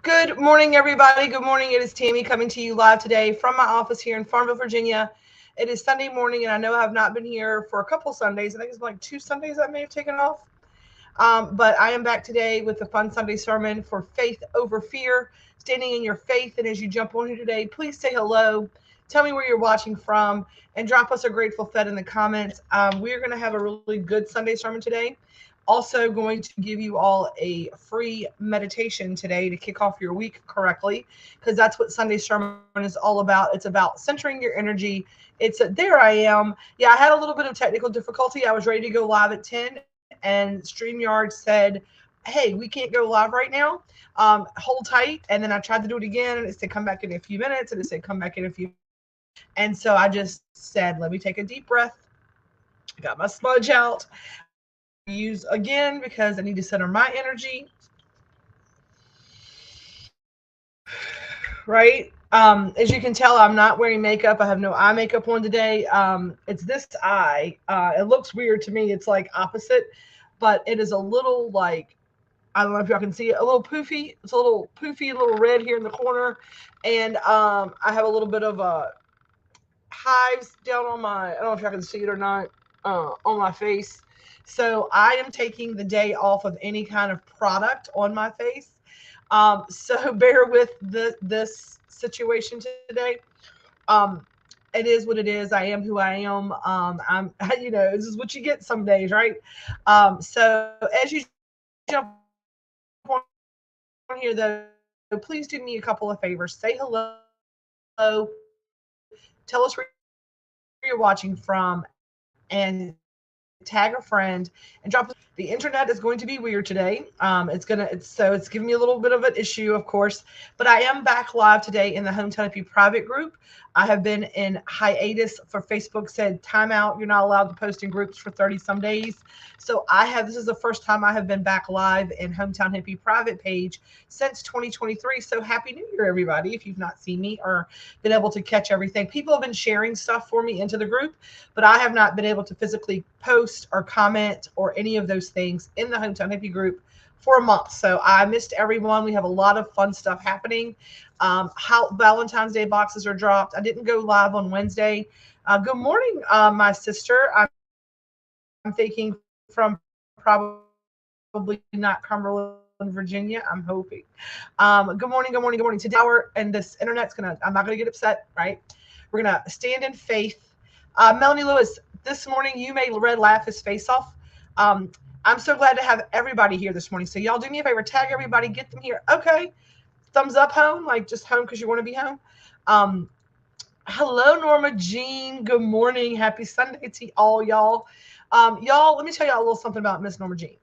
Good morning, everybody. Good morning. It is Tammy coming to you live today from my office here in Farmville, Virginia. It is Sunday morning, and I know I have not been here for a couple Sundays. I think it's like 2 Sundays I may have taken off. But I am back today with the Fun Sunday sermon for Faith Over Fear, standing in your faith. And as you jump on here today, please say hello. Tell me where you're watching from and drop us a grateful fed in the comments. We're going to have a really good Sunday sermon today. Also going to give you all a free meditation today to kick off your week correctly, because that's what Sunday sermon is all about. It's about centering your energy. There I am. Yeah, I had a little bit of technical difficulty. I was ready to go live at 10, and StreamYard said, hey, we can't go live right now. Hold tight. And then I tried to do it again, and it said come back in a few minutes, and it said come back in a few. And so I just said, let me take a deep breath. Got my smudge out. Use again because I need to center my energy. Right? As you can tell, I'm not wearing makeup. I have no eye makeup on today. It's this eye. It looks weird to me. It's like opposite, but it is a little like, I don't know if y'all can see it, a little poofy. It's a little poofy, a little red here in the corner. And I have a little bit of hives down on my, I don't know if y'all can see it or not, on my face. So I am taking the day off of any kind of product on my face. So bear with this situation today. It is what it is. I am who I am. This is what you get some days, right? So as you jump on here, though, please do me a couple of favors. Say hello. Tell us where you're watching from, and tag a friend and drop. The internet is going to be weird today. It's giving me a little bit of an issue, of course, but I am back live today in the Hometown Hippie private group. I have been in hiatus for Facebook said timeout. You're not allowed to post in groups for 30 some days. So this is the first time I have been back live in Hometown Hippie private page since 2023. So happy New Year, everybody. If you've not seen me or been able to catch everything, people have been sharing stuff for me into the group, but I have not been able to physically post or comment or any of those things in the Hometown Hippie group for a month. So I missed everyone. We have a lot of fun stuff happening. How Valentine's Day boxes are dropped. I didn't go live on Wednesday. Good morning, my sister. I'm thinking from probably not Cumberland, Virginia. I'm hoping. Good morning. Today, and this internet's I'm not gonna get upset, right? We're gonna stand in faith. Melanie Lewis, this morning you made Red laugh his face off. I'm so glad to have everybody here this morning. So y'all do me a favor, tag everybody, get them here. Okay. Thumbs up home, like just home because you want to be home. Hello, Norma Jean. Good morning. Happy Sunday to all y'all. Y'all, let me tell y'all a little something about Miss Norma Jean.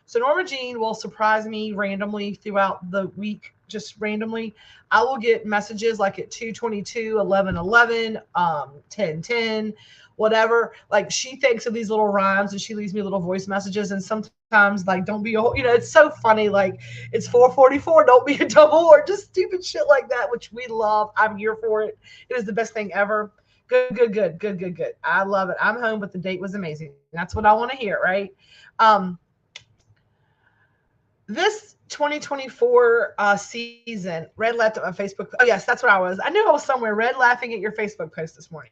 So Norma Jean will surprise me randomly throughout the week, just randomly. I will get messages like at 2:22, 11:11, 10:10, whatever. Like she thinks of these little rhymes and she leaves me little voice messages. And sometimes like, don't be a, it's so funny. Like it's 4:44, don't be a double, or just stupid shit like that, which we love. I'm here for it. It is the best thing ever. Good. I love it. I'm home, but the date was amazing. That's what I want to hear, right? This 2024 season, Red laughed at my Facebook. Oh, yes, that's what I was. I knew I was somewhere. Red laughing at your Facebook post this morning.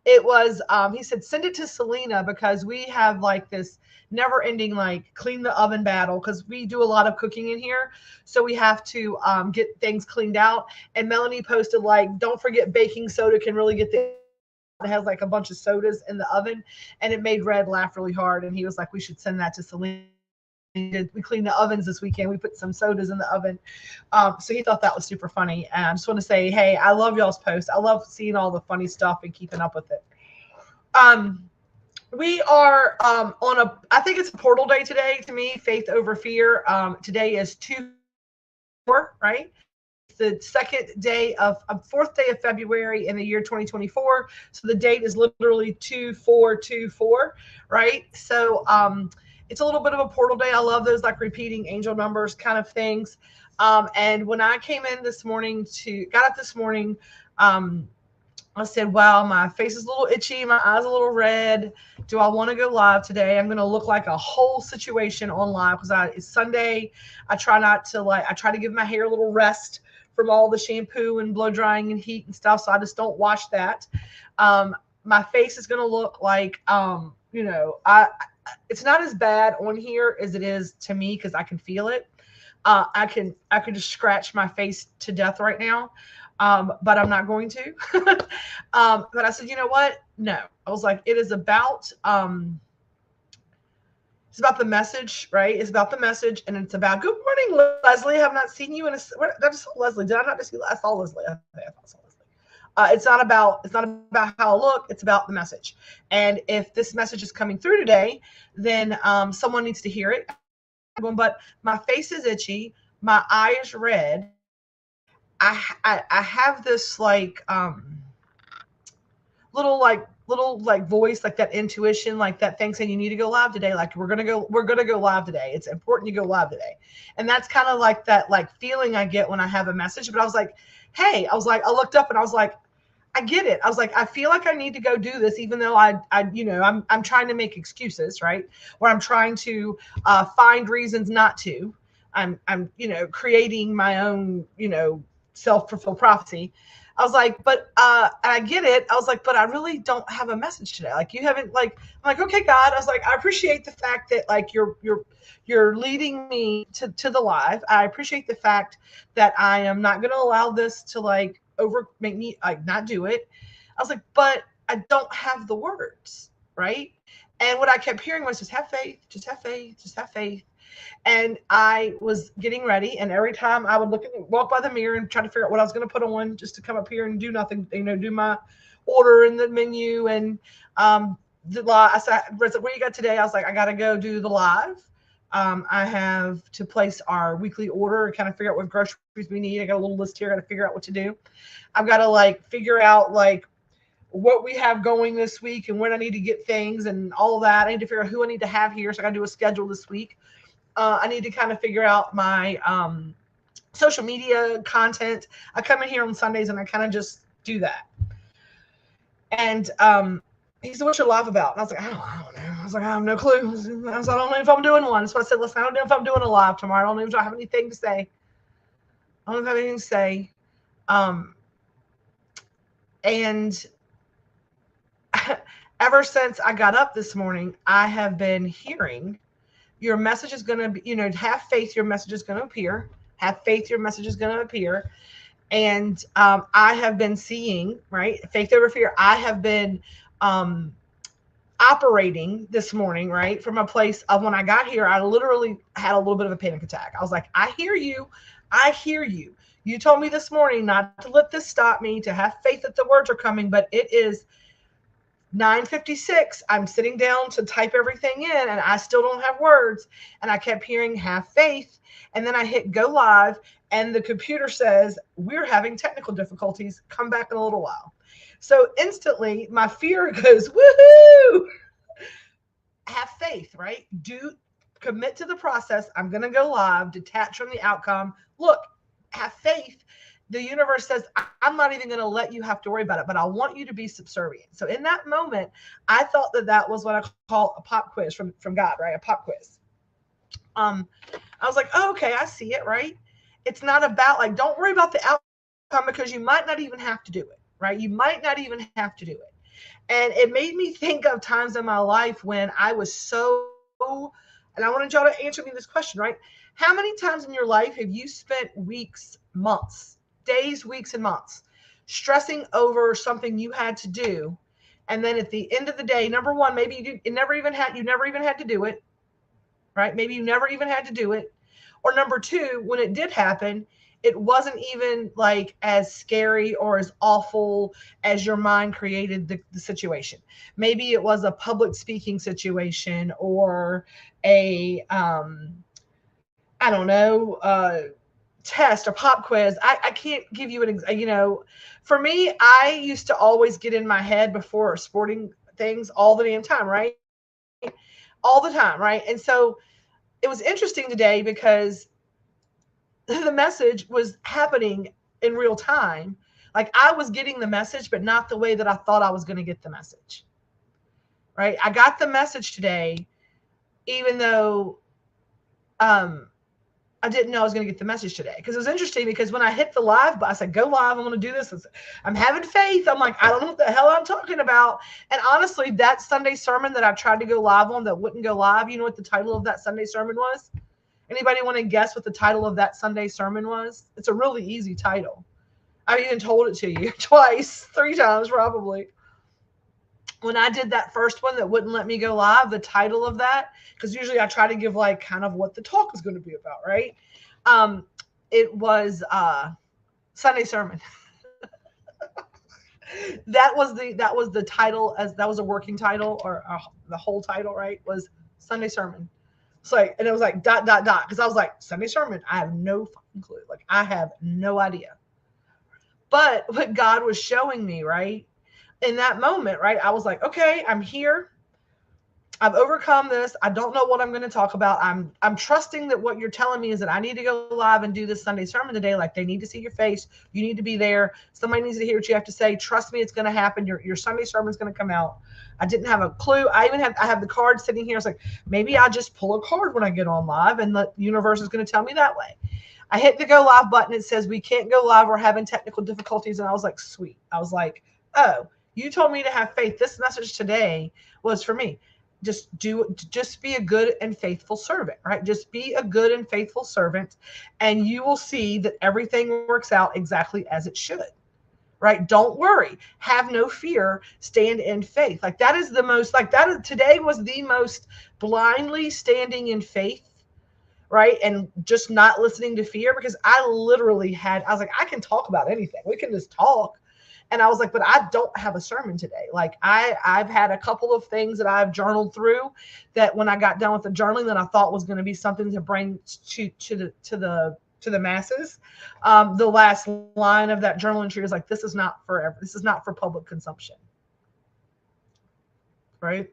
It was, he said, send it to Selena because we have like this never ending, like clean the oven battle because we do a lot of cooking in here. So we have to get things cleaned out. And Melanie posted like, don't forget baking soda can really get the, it has like a bunch of sodas in the oven. And it made Red laugh really hard. And he was like, we should send that to Selena. We cleaned the ovens this weekend. We put some sodas in the oven. So he thought that was super funny. And I just want to say, hey, I love y'all's posts. I love seeing all the funny stuff and keeping up with it. We are I think it's a portal day today to me, Faith Over Fear. Today is 2/4, right? It's the fourth day of February in the year 2024. So the date is literally 2424, right? So it's a little bit of a portal day. I love those like repeating angel numbers kind of things. And when I came in this morning got up this morning, I said, wow, my face is a little itchy. My eyes a little red. Do I want to go live today? I'm going to look like a whole situation on live because it's Sunday. I try to give my hair a little rest from all the shampoo and blow drying and heat and stuff. So I just don't wash that. My face is going to look like, it's not as bad on here as it is to me because I can feel it. I could just scratch my face to death right now. But I'm not going to. But I said, you know what? No. I was like, it is about the message, right? It's about the message, and it's about good morning, Leslie. I have not seen you in a. I just saw Leslie. Did I not just see? I saw Leslie. I saw Leslie. It's not about how I look. It's about the message. And if this message is coming through today, then someone needs to hear it. But my face is itchy. My eye is red. I have this little voice, like that intuition, like that thing saying you need to go live today. Like we're gonna go live today. It's important you go live today. And that's kind of like that feeling I get when I have a message. But I was like, hey, I looked up and I was like, I get it. I was like, I feel like I need to go do this, even though I'm trying to make excuses, right? Or I'm trying to find reasons not to. I'm creating my own, self-fulfilled prophecy. I was like, but I get it. I was like, but I really don't have a message today. Like you haven't I'm like, okay, God. I was like, I appreciate the fact that you're leading me to the live. I appreciate the fact that I am not going to allow this to make me not do it. I was like, but I don't have the words, right? And what I kept hearing was just have faith, just have faith, just have faith. And I was getting ready, and every time I would walk by the mirror and try to figure out what I was going to put on just to come up here and do nothing, do my order in the menu. And I said, what you got today? I was like, I got to go do the live. I have to place our weekly order and kind of figure out what groceries we need. I got a little list here. I got to figure out what to do. I've got to figure out what we have going this week and when I need to get things and all of that. I need to figure out who I need to have here. So I got to do a schedule this week. I need to kind of figure out my social media content. I come in here on Sundays and I kind of just do that. And he said, what's your live about? And I was like, I don't know. I was like, I have no clue. I was like, I don't know if I'm doing one. So I said, listen, I don't know if I'm doing a live tomorrow. I don't know if I have anything to say. I don't have anything to say. And ever since I got up this morning, I have been hearing your message is going to be, have faith, your message is going to appear. Have faith, your message is going to appear. And I have been seeing, right, faith over fear. I have been operating this morning, right, from a place of when I got here, I literally had a little bit of a panic attack. I was like, I hear you. I hear you. You told me this morning not to let this stop me, to have faith that the words are coming, but it is 9:56. I'm sitting down to type everything in and I still don't have words. And I kept hearing have faith. And then I hit go live and the computer says, we're having technical difficulties. Come back in a little while. So instantly my fear goes, woohoo! Have faith, right? Commit to the process. I'm going to go live, detach from the outcome. Look, have faith. The universe says, I'm not even going to let you have to worry about it, but I want you to be subservient. So in that moment, I thought that was what I call a pop quiz from God, right? A pop quiz. I was like, oh, okay, I see it, right? It's not about don't worry about the outcome because you might not even have to do it, right? You might not even have to do it. And it made me think of times in my life when I was and I wanted y'all to answer me this question, right? How many times in your life have you spent weeks, months, days, weeks, and months stressing over something you had to do, and then at the end of the day, number one, maybe you never even had to do it, right? Maybe you never even had to do it. Or number two, when it did happen, it wasn't even as scary or as awful as your mind created the situation. Maybe it was a public speaking situation or a I don't know, test or pop quiz. I can't give you for me, I used to always get in my head before sporting things all the damn time, right? All the time, right? And so it was interesting today because the message was happening in real time. Like I was getting the message, but not the way that I thought I was going to get the message. Right? I got the message today, even though um, I didn't know I was going to get the message today. Because it was interesting because when I hit the live button, I said, go live. I'm going to do this. I'm having faith. I'm like, I don't know what the hell I'm talking about. And honestly, that Sunday sermon that I tried to go live on that wouldn't go live, you know what the title of that Sunday sermon was? Anybody want to guess what the title of that Sunday sermon was? It's a really easy title. I even told it to you twice, 3 times probably. When I did that first one that wouldn't let me go live, the title of that, because usually I try to give like kind of what the talk is going to be about, right? It was Sunday sermon. that was the title, as that was a working title, or the whole title, right? Was Sunday sermon. So like, and it was like ... because I was like, Sunday sermon, I have no fucking clue. Like I have no idea. But what God was showing me, right? In that moment, right? I was like, okay, I'm here. I've overcome this. I don't know what I'm going to talk about. I'm trusting that what you're telling me is that I need to go live and do this Sunday sermon today. Like they need to see your face. You need to be there. Somebody needs to hear what you have to say. Trust me, it's going to happen. Your Sunday sermon is going to come out. I didn't have a clue. I have the card sitting here. It's like, maybe I'll just pull a card when I get on live and the universe is going to tell me that way. I hit the go live button. It says we can't go live. We're having technical difficulties. And I was like, sweet. I was like, oh, you told me to have faith. This message today was for me. Just be a good and faithful servant, right? Just be a good and faithful servant, and you will see that everything works out exactly as it should, right? Don't worry. Have no fear. Stand in faith. Like that is the most, like that is, today was the most blindly standing in faith, right? And just not listening to fear, because I literally I was like, I can talk about anything. We can just talk. And I was like, but I don't have a sermon today. Like I've had a couple of things that I've journaled through that when I got done with the journaling that I thought was going to be something to bring to the masses. The last line of that journal entry is like, this is not for public consumption. Right.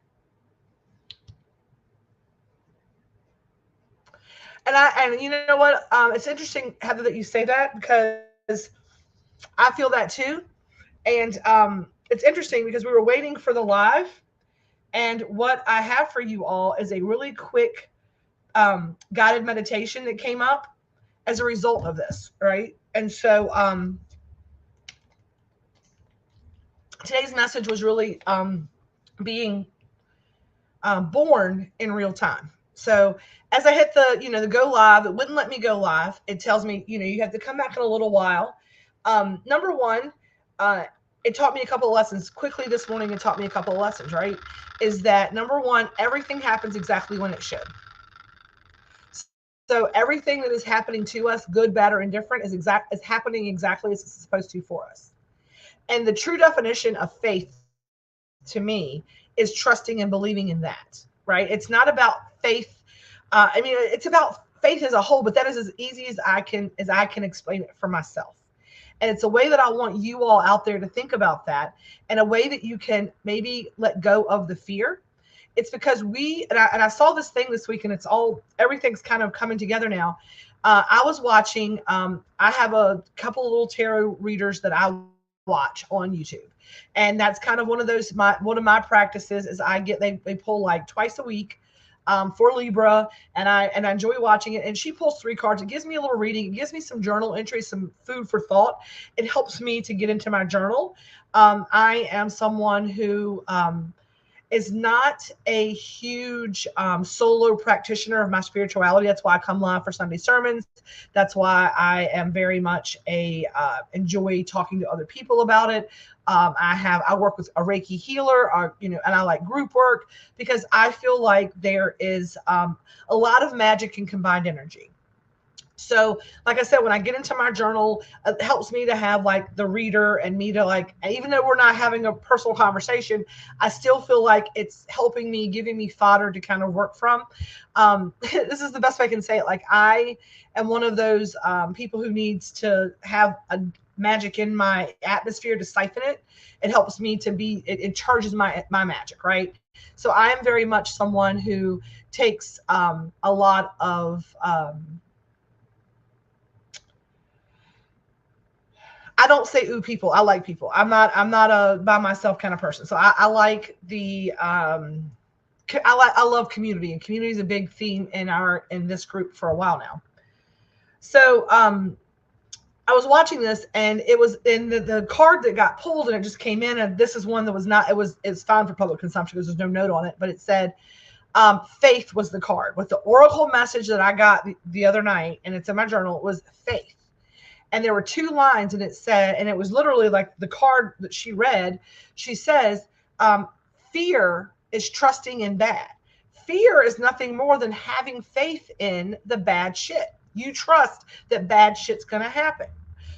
And you know what? It's interesting, Heather, that you say that, because I feel that too. And it's interesting because we were waiting for the live, and what I have for you all is a really quick guided meditation that came up as a result of this, right? And so today's message was really being born in real time. So as I hit the go live, it wouldn't let me go live. It tells me, you have to come back in a little while. Number one, it taught me a couple of lessons quickly this morning. It taught me a couple of lessons, right? Is that number one, everything happens exactly when it should. So everything that is happening to us, good, bad, or indifferent, is happening exactly as it's supposed to for us. And the true definition of faith to me is trusting and believing in that, right? It's not about faith. It's about faith as a whole, but that is as easy as I can explain it for myself. And it's a way that I want you all out there to think about that, and a way that you can maybe let go of the fear. It's because I saw this thing this week, and everything's kind of coming together now. I was watching, I have a couple of little tarot readers that I watch on YouTube. And that's kind of one of my practices is they pull like twice a week for Libra, and I enjoy watching it. And she pulls 3 cards. It gives me a little reading. It gives me some journal entries, some food for thought. It helps me to get into my journal. I am someone who is not a huge solo practitioner of my spirituality. That's why I come live for Sunday sermons. That's why I am very much enjoy talking to other people about it. I work with a Reiki healer, and I like group work, because I feel like there is a lot of magic in combined energy. So, like I said, when I get into my journal, it helps me to have like the reader and me to like, even though we're not having a personal conversation, I still feel like it's helping me, giving me fodder to kind of work from. This is the best way I can say it. Like, I am one of those people who needs to have a magic in my atmosphere to siphon it. It helps me to be, it charges my magic, right? So I am very much someone who takes a lot of, I don't say ooh people. I like people. I'm not a by myself kind of person. So I like the I love community, and community is a big theme in this group for a while now. So I was watching this, and it was in the card that got pulled, and it just came in, and this is one that was not, it's fine for public consumption because there's no note on it, but it said faith was the card. With the oracle message that I got the other night, and it's in my journal, it was faith. And there were two lines, and it said, and it was literally like the card that she read. She says, fear is trusting in bad. Fear is nothing more than having faith in the bad shit. You trust that bad shit's going to happen.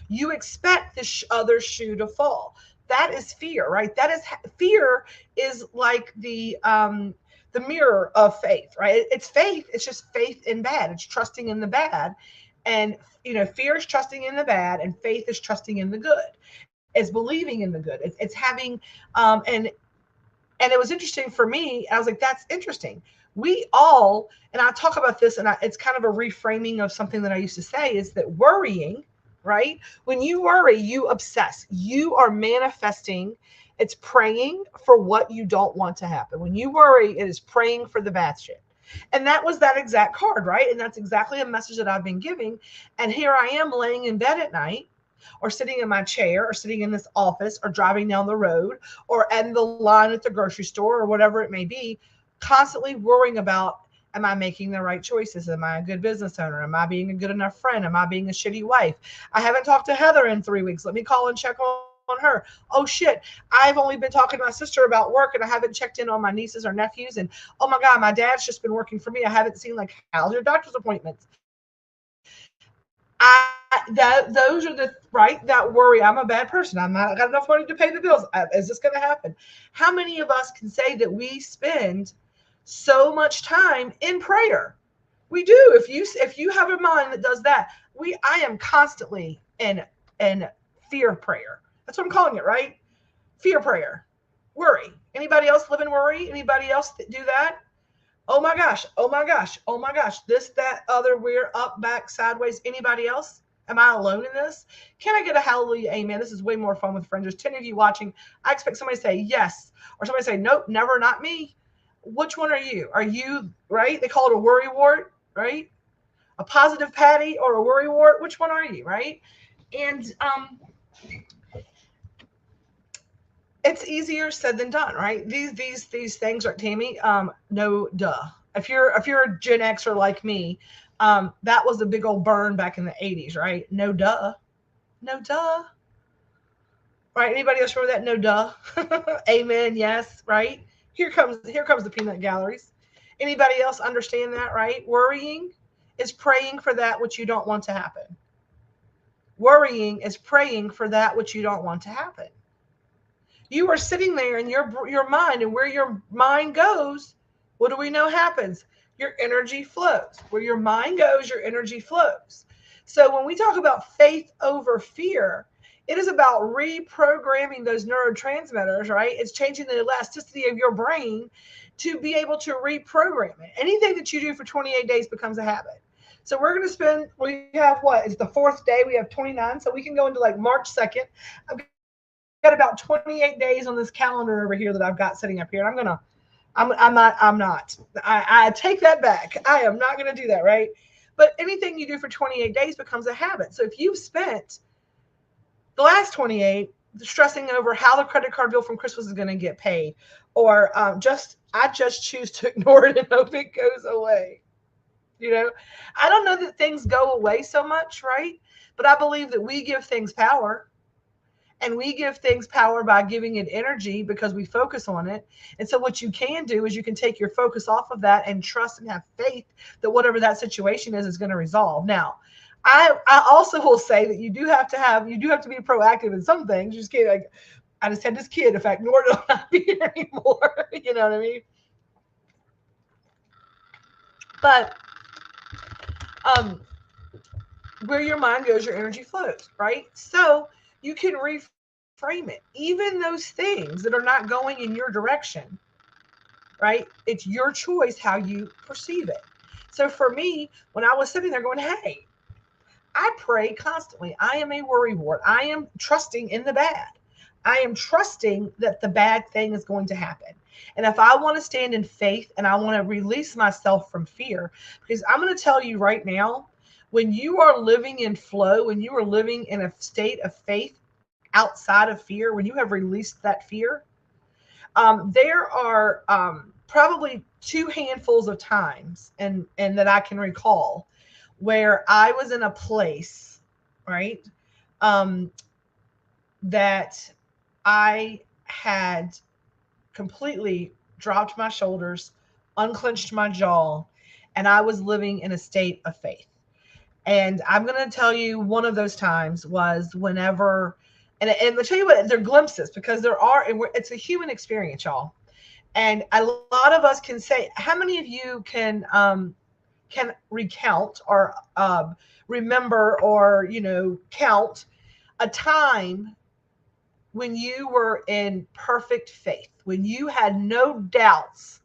You expect the other shoe to fall. That is fear, right? That is fear is like the mirror of faith, right? It's faith. It's just faith in bad. It's trusting in the bad. And fear is trusting in the bad, and faith is trusting in the good. It's believing in the good. It's having and it was interesting for me. I was like, that's interesting. We all, and I talk about this, and it's kind of a reframing of something that I used to say, is that worrying, right? When you worry, you obsess. You are manifesting. It's praying for what you don't want to happen. When you worry, it is praying for the bad shit. And that was that exact card, right? And that's exactly a message that I've been giving. And here I am laying in bed at night, or sitting in my chair, or sitting in this office, or driving down the road, or in the line at the grocery store, or whatever it may be, constantly worrying about, am I making the right choices? Am I a good business owner? Am I being a good enough friend? Am I being a shitty wife? I haven't talked to Heather in 3 weeks. Let me call and check on her. Oh shit, I've only been talking to my sister about work, and I haven't checked in on my nieces or nephews. And oh my God, my dad's just been working for me. I haven't seen, like, how's your doctor's appointments? Those are the right, that worry. I'm a bad person. I'm not got enough money to pay the bills. Is this going to happen? How many of us can say that we spend so much time in prayer? We do. If you have a mind that does that, I am constantly in fear prayer. That's what I'm calling it, right? Fear prayer. Worry. Anybody else live in worry? Anybody else do that? Oh my gosh. Oh my gosh. Oh my gosh. This, that, other, we're up, back, sideways. Anybody else? Am I alone in this? Can I get a hallelujah, amen? This is way more fun with friends. There's 10 of you watching. I expect somebody to say yes, or somebody to say, nope, never, not me. Which one are you? Are you, right? They call it a worry wart, right? A positive Patty or a worry wart? Which one are you, right? And it's easier said than done, right? These things, right, Tammy? No duh. If you're a Gen Xer like me, that was a big old burn back in the 80s, right? No duh. No duh. Right? Anybody else remember that? No duh. Amen. Yes, right? Here comes the peanut galleries. Anybody else understand that, right? Worrying is praying for that which you don't want to happen. Worrying is praying for that which you don't want to happen. You are sitting there in your mind, and where your mind goes, what do we know happens? Your energy flows. Where your mind goes, your energy flows. So when we talk about faith over fear, it is about reprogramming those neurotransmitters, right? It's changing the elasticity of your brain to be able to reprogram it. Anything that you do for 28 days becomes a habit. So we're going to spend, we have what? It's the 4th day. We have 29. So we can go into like March 2nd. I've got about 28 days on this calendar over here that I've got sitting up here. And I'm not. I take that back. I am not going to do that, right? But anything you do for 28 days becomes a habit. So if you've spent the last 28 stressing over how the credit card bill from Christmas is going to get paid, or I just choose to ignore it and hope it goes away. I don't know that things go away so much, right? But I believe that we give things power. And we give things power by giving it energy because we focus on it. And so what you can do is you can take your focus off of that and trust and have faith that whatever that situation is going to resolve. Now, I also will say that you do have to be proactive in some things. You just can't, like, I just had this kid, in fact, nor do I not be here anymore. You know what I mean? But um where your mind goes, your energy flows, right? So you can reframe it. Even those things that are not going in your direction, right? It's your choice how you perceive it. So for me, when I was sitting there going, hey, I pray constantly. I am a worrywart. I am trusting in the bad. I am trusting that the bad thing is going to happen. And if I want to stand in faith and I want to release myself from fear, because I'm going to tell you right now, when you are living in flow, when you are living in a state of faith outside of fear, when you have released that fear, there are probably two handfuls of times, and that I can recall, where I was in a place, right, um, that I had completely dropped my shoulders, unclenched my jaw, and I was living in a state of faith. And I'm going to tell you one of those times was whenever, and I'll tell you what, they're glimpses because there are, and it's a human experience, y'all. And a lot of us can say, how many of you can recount or remember or count a time when you were in perfect faith, when you had no doubts,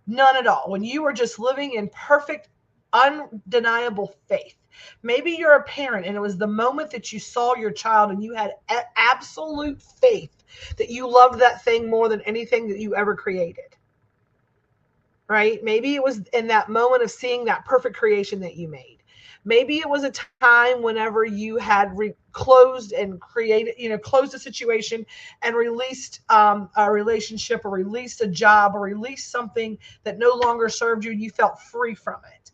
none at all, when you were just living in perfect, undeniable faith. Maybe you're a parent and it was the moment that you saw your child and you had absolute faith that you loved that thing more than anything that you ever created, right? Maybe it was in that moment of seeing that perfect creation that you made. Maybe it was a time whenever you had closed and created, closed a situation and released a relationship or released a job or released something that no longer served you and you felt free from it.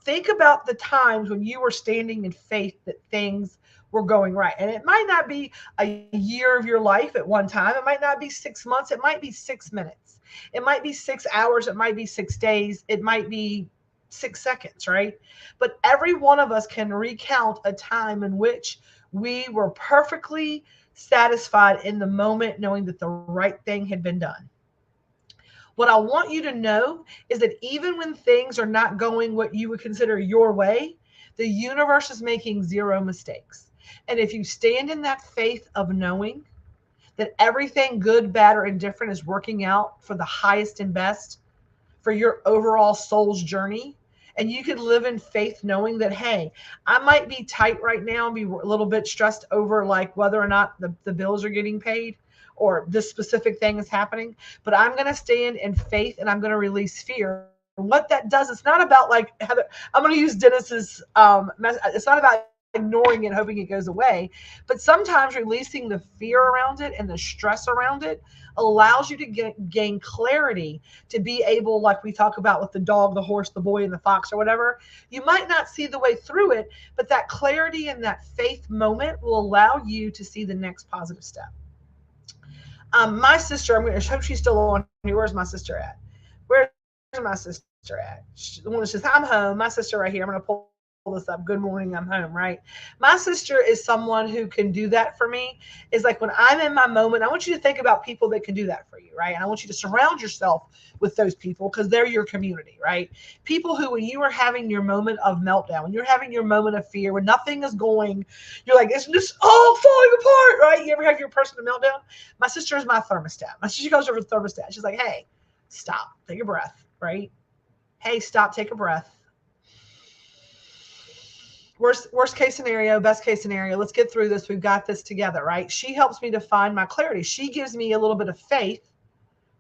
Think about the times when you were standing in faith that things were going right. And it might not be a year of your life at one time. It might not be 6 months. It might be 6 minutes. It might be 6 hours. It might be 6 days. It might be 6 seconds, right? But every one of us can recount a time in which we were perfectly satisfied in the moment, knowing that the right thing had been done. What I want you to know is that even when things are not going what you would consider your way, the universe is making zero mistakes. And if you stand in that faith of knowing that everything good, bad, or indifferent is working out for the highest and best for your overall soul's journey, and you can live in faith knowing that, hey, I might be tight right now and be a little bit stressed over like whether or not the bills are getting paid or this specific thing is happening, but I'm going to stand in faith and I'm going to release fear. What that does, it's not about like Heather, I'm going to use Dennis's it's not about ignoring it, hoping it goes away, but sometimes releasing the fear around it and the stress around it allows you to gain clarity to be able, like we talk about with the dog, the horse, the boy, and the fox, or whatever. You might not see the way through it, but that clarity and that faith moment will allow you to see the next positive step. My sister, I'm going to hope she's still on here. Where's my sister at? Where's my sister at? The one that says, I'm home. My sister right here. I'm going to pull this up. Good morning. I'm home, right? My sister is someone who can do that for me. Is like when I'm in my moment, I want you to think about people that can do that for you, right? And I want you to surround yourself with those people because they're your community, right? People who, when you are having your moment of meltdown, when you're having your moment of fear, when nothing is going, you're like, it's just all falling apart, right? You ever have your personal meltdown? My sister is my thermostat. My sister goes over the thermostat. She's like, hey, stop, take a breath, right? Hey, stop, take a breath. Worst case scenario, best case scenario, let's get through this. We've got this together, right? She helps me to find my clarity. She gives me a little bit of faith,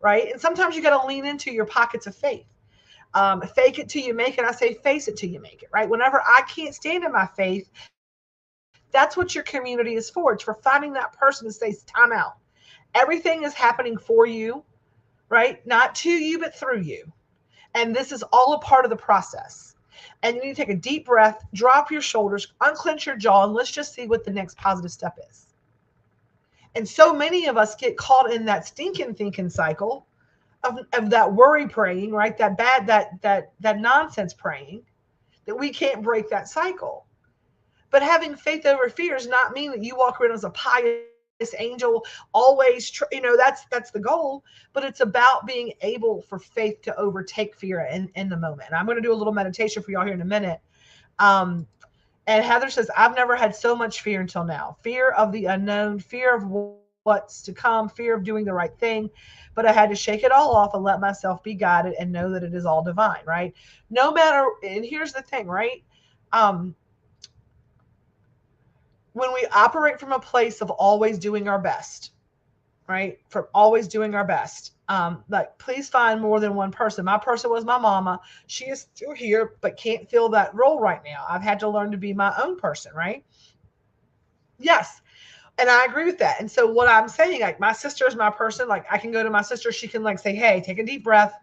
right? And sometimes you got to lean into your pockets of faith. Fake it till you make it. I say face it till you make it, right? Whenever I can't stand in my faith, that's what your community is for. It's for finding that person to say, time out. Everything is happening for you, right? Not to you, but through you. And this is all a part of the process. And you need to take a deep breath, drop your shoulders, unclench your jaw, and let's just see what the next positive step is. And so many of us get caught in that stinking thinking cycle of that worry praying, right? That bad, that nonsense praying, that we can't break that cycle. But having faith over fear does not mean that you walk around as a pious angel, always, that's the goal. But it's about being able for faith to overtake fear in the moment. And I'm going to do a little meditation for y'all here in a minute. Um, and Heather says, I've never had so much fear until now. Fear of the unknown, fear of what's to come, fear of doing the right thing. But I had to shake it all off and let myself be guided and know that it is all divine, right? No matter, and here's the thing, right? Um, when we operate from a place of always doing our best, right? From always doing our best. Like, please find more than one person. My person was my mama. She is still here, but can't fill that role right now. I've had to learn to be my own person, right? Yes. And I agree with that. And so what I'm saying, like, my sister is my person. Like, I can go to my sister. She can like say, hey, take a deep breath.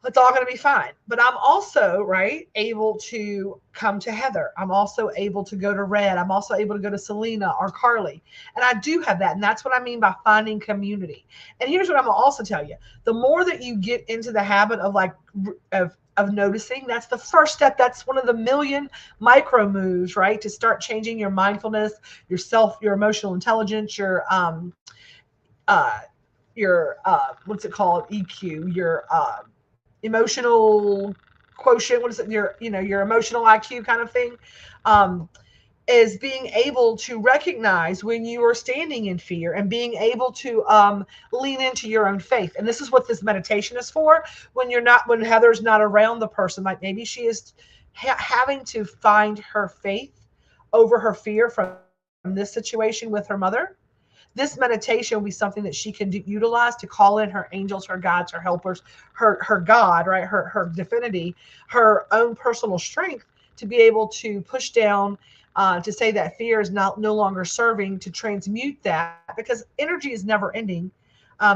It's all going to be fine. But I'm also, right, able to come to Heather. I'm also able to go to Red. I'm also able to go to Selena or Carly. And I do have that. And that's what I mean by finding community. And here's what I'm going to also tell you. The more that you get into the habit of like, of noticing, that's the first step. That's one of the million micro moves, right? To start changing your mindfulness, your emotional intelligence, uh, what's it called? EQ, your, emotional quotient, what is it, your emotional IQ kind of thing, um, is being able to recognize when you are standing in fear and being able to lean into your own faith. And this is what this meditation is for. When Heather's not around the person, like maybe she is having to find her faith over her fear from this situation with her mother. This meditation will be something that she can utilize to call in her angels, her guides, her helpers, her God, right? Her divinity, her own personal strength to be able to push down, to say that fear is no longer serving, to transmute that, because energy is never ending.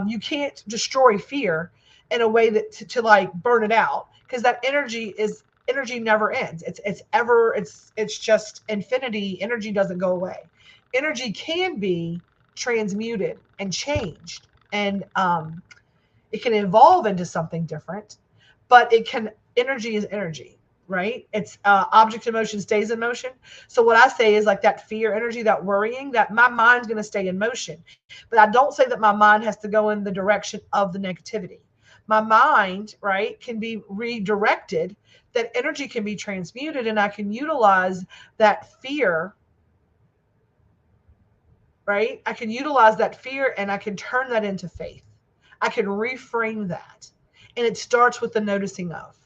You can't destroy fear in a way that to like burn it out, because that energy never ends. It's just infinity. Energy doesn't go away. Energy can be transmuted and changed, and it can evolve into something different, but energy is energy, right? It's object in motion stays in motion. So what I say is, like, that fear energy, that worrying, that my mind's going to stay in motion, but I don't say that my mind has to go in the direction of the negativity. My mind, right, can be redirected, that energy can be transmuted, and I can utilize that fear, right? I can utilize that fear and I can turn that into faith. I can reframe that. And it starts with the noticing of.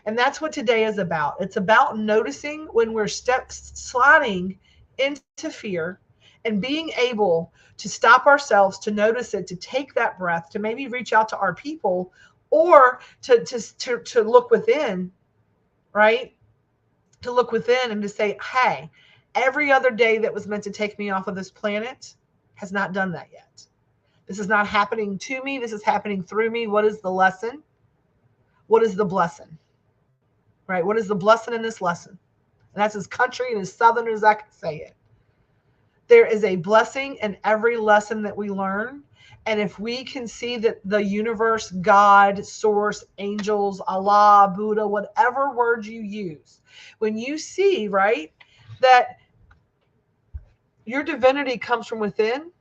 And that's what today is about. It's about noticing when we're sliding into fear, and being able to stop ourselves, to notice it, to take that breath, to maybe reach out to our people, or to look within, right? To look within and to say, hey, every other day that was meant to take me off of this planet has not done that yet. This is not happening to me. This is happening through me. What is the lesson? What is the blessing? Right? What is the blessing in this lesson? And that's as country and as southern as I can say it. There is a blessing in every lesson that we learn. And if we can see that the universe, God, source, angels, Allah, Buddha, whatever word you use, when you see, right, that your divinity comes from within,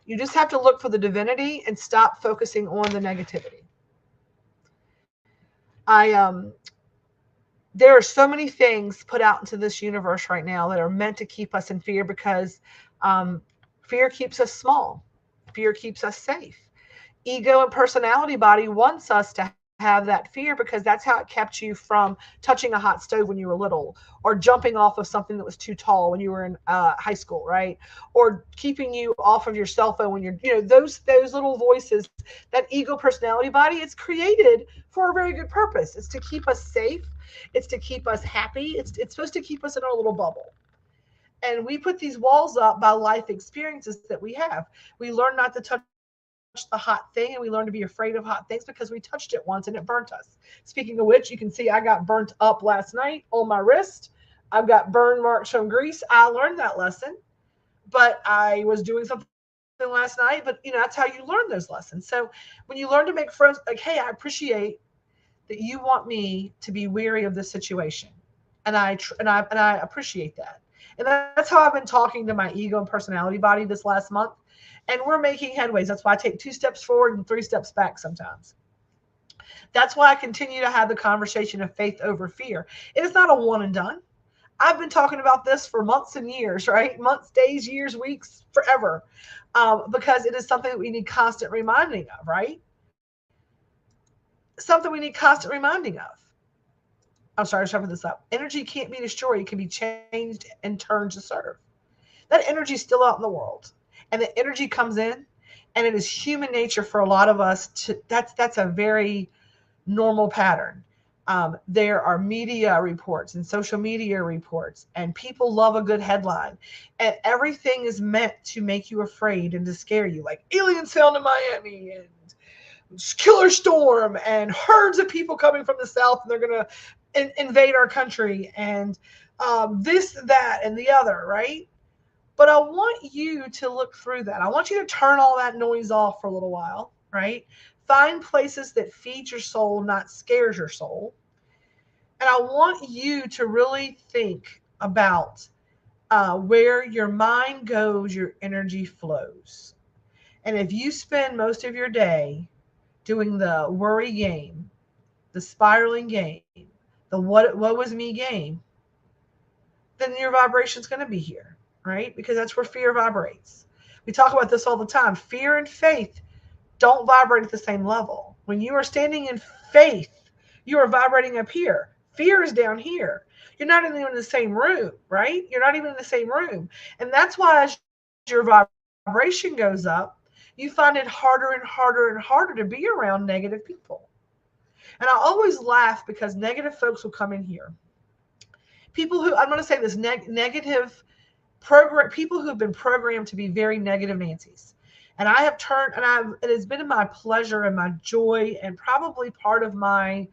you just have to look for the divinity and stop focusing on the negativity. There are so many things put out into this universe right now that are meant to keep us in fear, because fear keeps us small. Fear keeps us safe. Ego and personality body wants us to have that fear, because that's how it kept you from touching a hot stove when you were little, or jumping off of something that was too tall when you were in high school, right? Or keeping you off of your cell phone when you're, those little voices, that ego personality body, it's created for a very good purpose. It's to keep us safe. It's to keep us happy. It's supposed to keep us in our little bubble. And we put these walls up by life experiences that we have. We learn not to touch the hot thing, and we learn to be afraid of hot things because we touched it once and it burnt us. Speaking of which, you can see I got burnt up last night on my wrist. I've got burn marks from grease. I learned that lesson, but I was doing something last night. But that's how you learn those lessons. So when you learn to make friends, like, hey, I appreciate that you want me to be weary of this situation, and I appreciate that. And that's how I've been talking to my ego and personality body this last month. And we're making headways. That's why I take 2 steps forward and 3 steps back sometimes. That's why I continue to have the conversation of faith over fear. It is not a one and done. I've been talking about this for months and years, right? Months, days, years, weeks, forever, because it is something that we need constant reminding of, right? Something we need constant reminding of. I'm sorry, to this up. Energy can't be destroyed; it can be changed and turned to serve. That energy is still out in the world, and the energy comes in, and it is human nature for a lot of us to. That's a very normal pattern. There are media reports and social media reports, and people love a good headline. And everything is meant to make you afraid and to scare you, like aliens found in Miami and killer storm and herds of people coming from the south and they're going to invade our country and this, that, and the other, right? But I want you to look through that. I want you to turn all that noise off for a little while, right? Find places that feed your soul, not scares your soul. And I want you to really think about where your mind goes, your energy flows. And if you spend most of your day doing the worry game, the spiraling game, the what was me game, then your vibration's going to be here, right? Because that's where fear vibrates. We talk about this all the time. Fear and faith don't vibrate at the same level. When you are standing in faith, you are vibrating up here. Fear is down here. You're not even in the same room, right? You're not even in the same room. And that's why as your vibration goes up, you find it harder and harder and harder to be around negative people. And I always laugh because negative folks will come in here. People who, I'm going to say this, negative program, people who have been programmed to be very negative Nancy's. And I have turned, and it has been my pleasure and my joy and probably part of my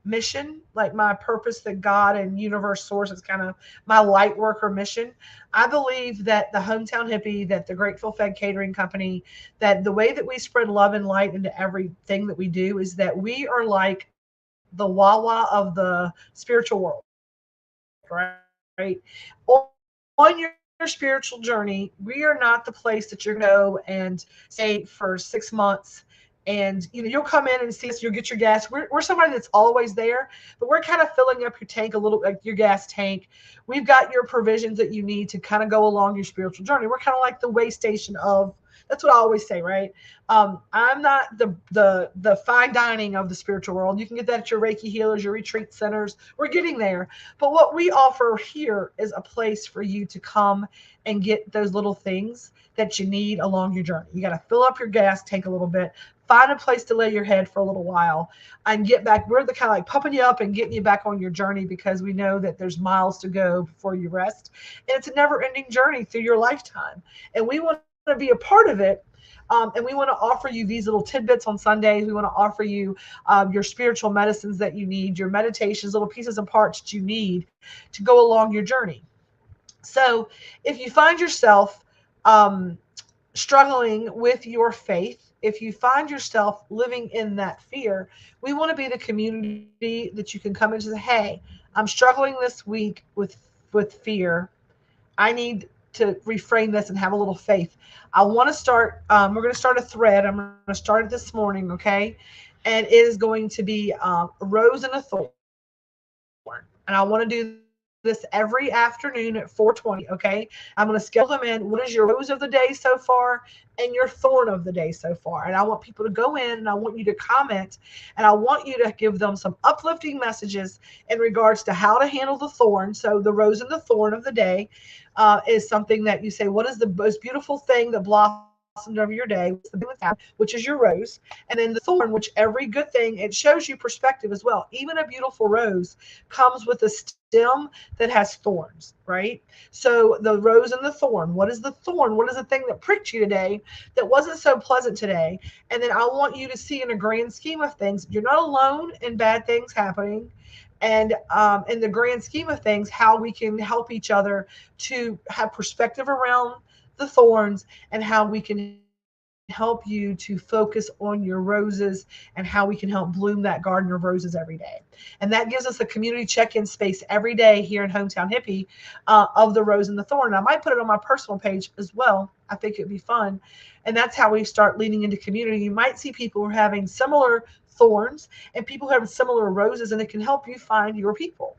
mission, like my purpose that God and universe source is kind of my light worker mission. I believe that the Hometown Hippie, that the Grateful Fed Catering Company, that the way that we spread love and light into everything that we do is that we are like the Wawa of the spiritual world, right? On your spiritual journey, we are not the place that you're going to go and stay for 6 months. And you'll come in and see us. You'll get your gas. We're somebody that's always there, but we're kind of filling up your tank a little, like your gas tank. We've got your provisions that you need to kind of go along your spiritual journey. We're kind of like the way station of. That's what I always say, right? I'm not the fine dining of the spiritual world. You can get that at your Reiki healers, your retreat centers. We're getting there. But what we offer here is a place for you to come and get those little things that you need along your journey. You got to fill up your gas tank a little bit, find a place to lay your head for a little while, and get back. We're the kind of like pumping you up and getting you back on your journey because we know that there's miles to go before you rest. And it's a never-ending journey through your lifetime. And we want to be a part of it. And we want to offer you these little tidbits on Sundays. We want to offer you your spiritual medicines that you need, your meditations, little pieces and parts that you need to go along your journey. So if you find yourself struggling with your faith, if you find yourself living in that fear, we want to be the community that you can come into. Hey, I'm struggling this week with fear. I need to reframe this and have a little faith. I want to start, we're going to start a thread. I'm going to start it this morning, okay? And it is going to be a rose and a thorn. And I want to do this every afternoon at 4:20, okay? I'm going to schedule them in. What is your rose of the day so far and your thorn of the day so far? And I want people to go in and I want you to comment and I want you to give them some uplifting messages in regards to how to handle the thorn. So the rose and the thorn of the day is something that you say, what is the most beautiful thing that blossomed over your day, which is your rose, and then the thorn, which every good thing, it shows you perspective as well. Even a beautiful rose comes with a stem that has thorns, right? So the rose and the thorn, what is the thorn? What is the thing that pricked you today that wasn't so pleasant today? And then I want you to see in a grand scheme of things, you're not alone in bad things happening. And in the grand scheme of things, how we can help each other to have perspective around the thorns and how we can help you to focus on your roses and how we can help bloom that garden of roses every day. And that gives us a community check-in space every day here in Hometown Hippie of the rose and the thorn. And I might put it on my personal page as well. I think it'd be fun. And that's how we start leaning into community. You might see people who are having similar thorns and people who have similar roses, and it can help you find your people.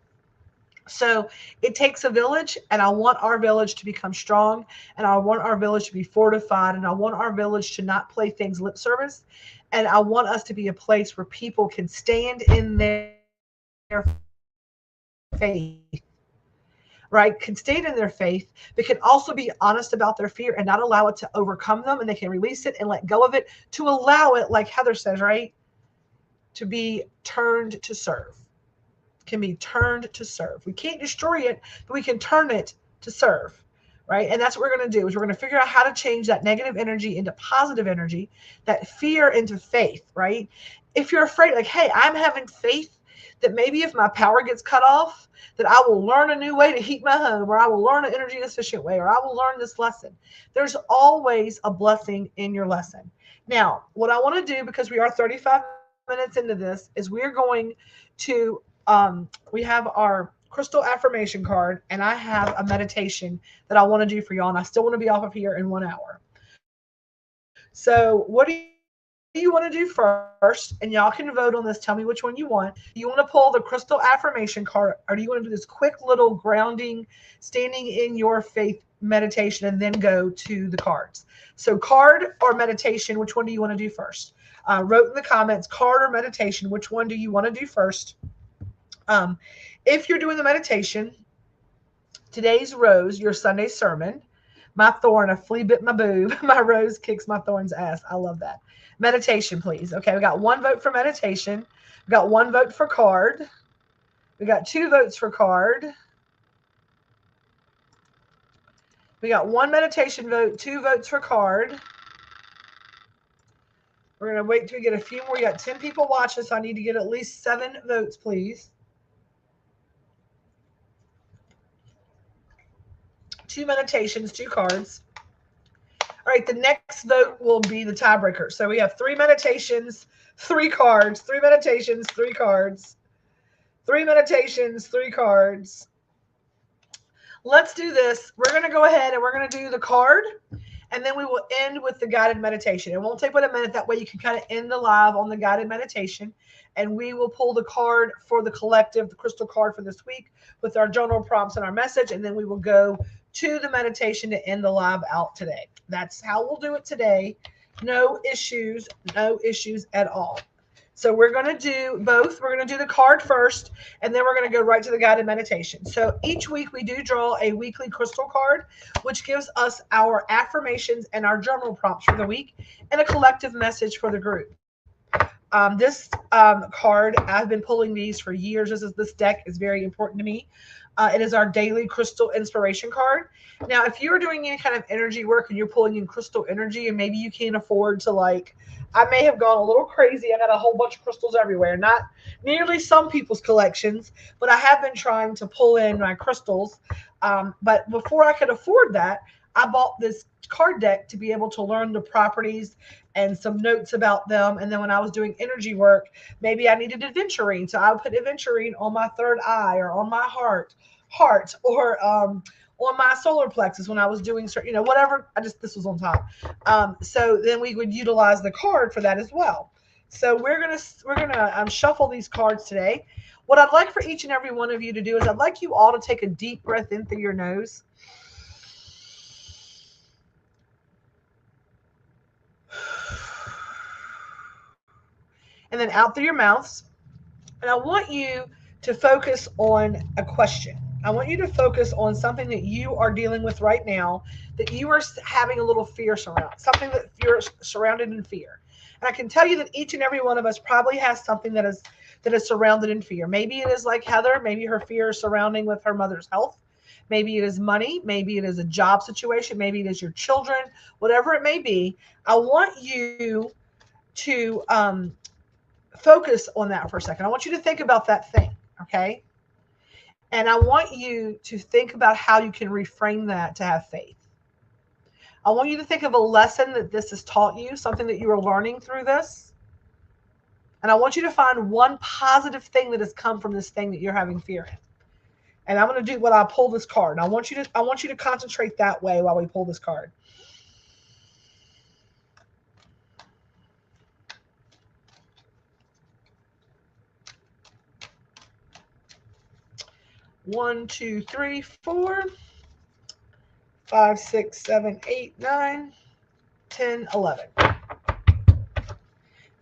So it takes a village, and I want our village to become strong, and I want our village to be fortified, and I want our village to not play things lip service. And I want us to be a place where people can stand in their faith, right? Can stand in their faith, but can also be honest about their fear and not allow it to overcome them. And they can release it and let go of it to allow it, like Heather says, right? To be turned to serve. Can be turned to serve. We can't destroy it, but we can turn it to serve, right? And that's what we're going to do is we're going to figure out how to change that negative energy into positive energy, that fear into faith, right? If you're afraid, like, hey, I'm having faith that maybe if my power gets cut off, that I will learn a new way to heat my home, or I will learn an energy efficient way, or I will learn this lesson. There's always a blessing in your lesson. Now, what I want to do, because we are 35 minutes into this, is we're going to we have our crystal affirmation card, and I have a meditation that I want to do for y'all, and I still want to be off of here in 1 hour. So what do you want to do first? And y'all can vote on this. Tell me which one you want. Do you want to pull the crystal affirmation card, or do you want to do this quick little grounding, standing in your faith meditation, and then go to the cards? So card or meditation, which one do you want to do first? Wrote in the comments, card or meditation, which one do you want to do first? If you're doing the meditation, today's rose, your Sunday sermon, my thorn, a flea bit my boob, my rose kicks my thorn's ass. I love that. Meditation, please. Okay, we got 1 vote for meditation. We got 1 vote for card. We got 2 votes for card. We got 1 meditation vote, 2 votes for card. We're going to wait till we get a few more. We got 10 people watching, so I need to get at least 7 votes, please. 2 meditations, 2 cards. All right, the next vote will be the tiebreaker. So we have 3 meditations, 3 cards, 3 meditations, 3 cards, 3 meditations, 3 cards. Let's do this. We're going to go ahead and we're going to do the card, and then we will end with the guided meditation. It won't take but a minute. That way you can kind of end the live on the guided meditation, and we will pull the card for the collective, the crystal card for this week with our journal prompts and our message, and then we will go to the meditation to end the live out today. That's how we'll do it today. No issues at all. So we're going to do both. We're going to do the card first, and then we're going to go right to the guided meditation. So each week we do draw a weekly crystal card, which gives us our affirmations and our journal prompts for the week and a collective message for the group. This card, I've been pulling these for years. This deck is very important to me. It is our daily crystal inspiration card. Now, if you're doing any kind of energy work and you're pulling in crystal energy, and maybe you can't afford to, like, I may have gone a little crazy. I got a whole bunch of crystals everywhere. Not nearly some people's collections, but I have been trying to pull in my crystals. But before I could afford that, I bought this card deck to be able to learn the properties and some notes about them. And then when I was doing energy work, maybe I needed aventurine. So I would put aventurine on my third eye, or on my heart, or on my solar plexus when I was doing certain, whatever. This was on top. So then we would utilize the card for that as well. So we're gonna shuffle these cards today. What I'd like for each and every one of you to do is I'd like you all to take a deep breath in through your nose. And then out through your mouths. And I want you to focus on a question. I want you to focus on something that you are dealing with right now, that you are having a little fear surround, something that you're surrounded in fear. And I can tell you that each and every one of us probably has something that is surrounded in fear. Maybe it is like Heather. Maybe her fear is surrounding with her mother's health. Maybe it is money. Maybe it is a job situation. Maybe it is your children. Whatever it may be, I want you to focus on that for a second. I want you to think about that thing, okay? And I want you to think about how you can reframe that to have faith. I want you to think of a lesson that this has taught you, something that you are learning through this. And I want you to find one positive thing that has come from this thing that you're having fear in. And I'm going to do what I pull this card. And I want you to concentrate that way while we pull this card. One, two, three, 4, 5, 6, 7, 8, 9, 10, 11.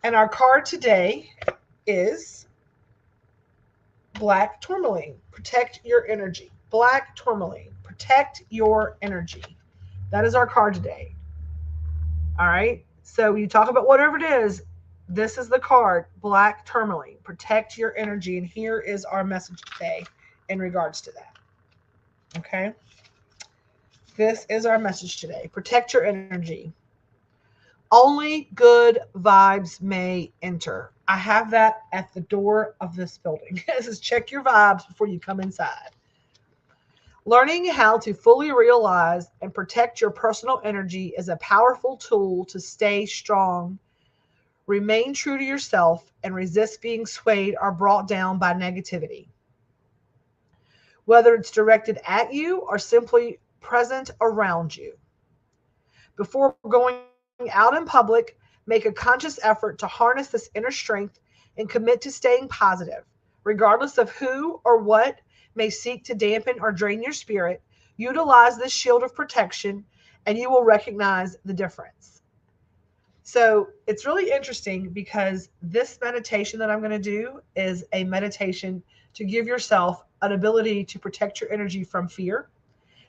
And our card today is Black Tourmaline. Protect your energy. Black Tourmaline. Protect your energy. That is our card today. All right. So you talk about whatever it is. This is the card, Black Tourmaline. Protect your energy. And here is our message today in regards to that. Okay. This is our message today. Protect your energy. Only good vibes may enter. I have that at the door of this building. This is check your vibes before you come inside. Learning how to fully realize and protect your personal energy is a powerful tool to stay strong, remain true to yourself, and resist being swayed or brought down by negativity. Whether it's directed at you or simply present around you. Before going out in public, make a conscious effort to harness this inner strength and commit to staying positive. Regardless of who or what may seek to dampen or drain your spirit, utilize this shield of protection and you will recognize the difference. So it's really interesting because this meditation that I'm going to do is a meditation to give yourself an ability to protect your energy from fear,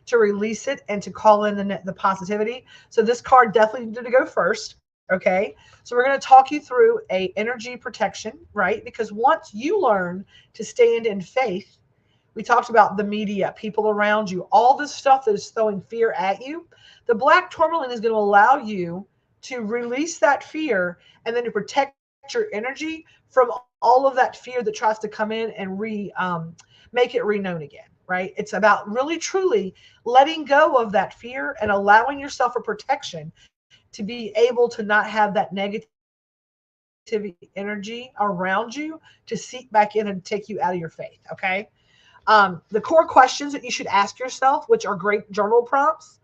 to release it, and to call in the positivity. So this card definitely needed to go first. Okay. So we're going to talk you through a energy protection, right? Because once you learn to stand in faith, we talked about the media, people around you, all this stuff that is throwing fear at you. The Black Tourmaline is going to allow you to release that fear and then to protect your energy from all of that fear that tries to come in and make it reknown again. Right? It's about really truly letting go of that fear and allowing yourself a protection to be able to not have that negative energy around you to seep back in and take you out of your faith. Okay. The core questions that you should ask yourself, which are great journal prompts.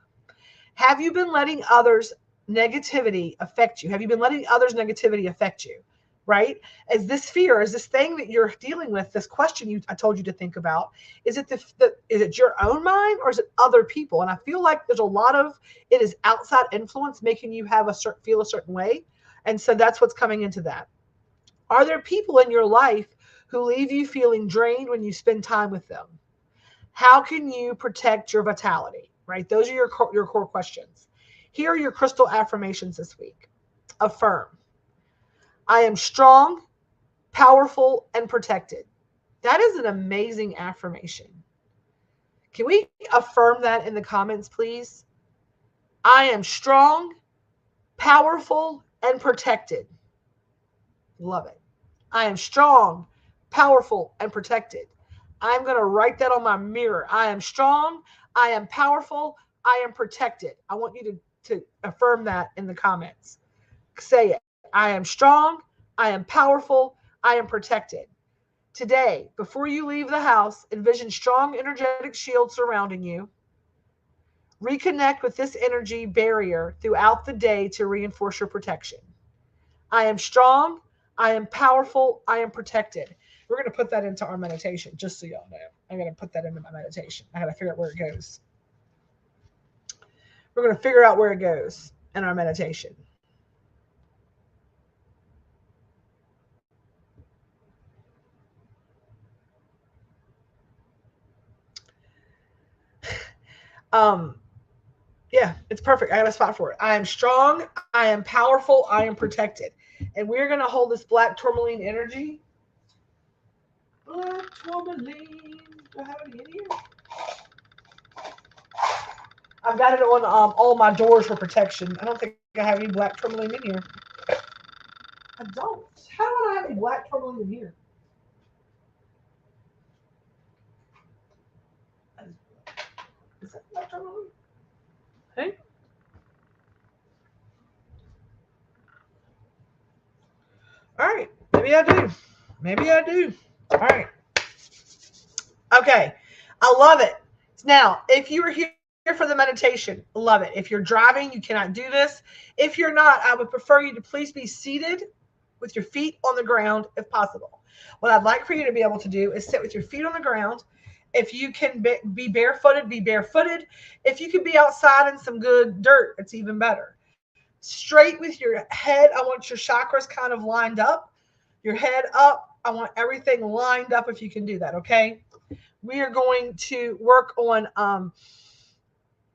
Have you been letting others' negativity affect you? Have you been letting others' negativity affect you? Right? Is this fear, is this thing that you're dealing with, this question I told you to think about, is it is it your own mind or is it other people? And I feel like there's a lot of it is outside influence making you feel a certain way. And so that's what's coming into that. Are there people in your life who leave you feeling drained when you spend time with them? How can you protect your vitality? Right? Those are your core questions. Here are your crystal affirmations this week. Affirm. I am strong, powerful, and protected. That is an amazing affirmation. Can we affirm that in the comments, please? I am strong, powerful, and protected. Love it. I am strong, powerful, and protected. I'm going to write that on my mirror. I am strong, I am powerful, I am protected. I want you to affirm that in the comments. Say it. I am strong, I am powerful, I am protected. Today, before you leave the house, envision strong energetic shields surrounding you. Reconnect with this energy barrier throughout the day to reinforce your protection. I am strong, I am powerful, I am protected. We're going to put that into our meditation, just so y'all know. I'm going to put that into my meditation. I got to figure out where it goes. We're going to figure out where it goes in our meditation. Yeah, it's perfect. I got a spot for it. I am strong, I am powerful, I am protected. And we're going to hold this Black Tourmaline energy. Black Tourmaline. Do I have any in here? I've got it on all my doors for protection. I don't think I have any Black Tourmaline in here. I don't. How do I have any Black Tourmaline in here? Is that Black Tourmaline? Hey? All right. Maybe I do. Maybe I do. All right. Okay. I love it. Now, if you were here for the meditation, love it. If you're driving, you cannot do this. If you're not, I would prefer you to please be seated with your feet on the ground if possible. What I'd like for you to be able to do is sit with your feet on the ground. If you can be barefooted, be barefooted. If you can be outside in some good dirt, it's even better. Straight with your head, I want your chakras kind of lined up. Your head up. I want everything lined up if you can do that, okay? We are going to work on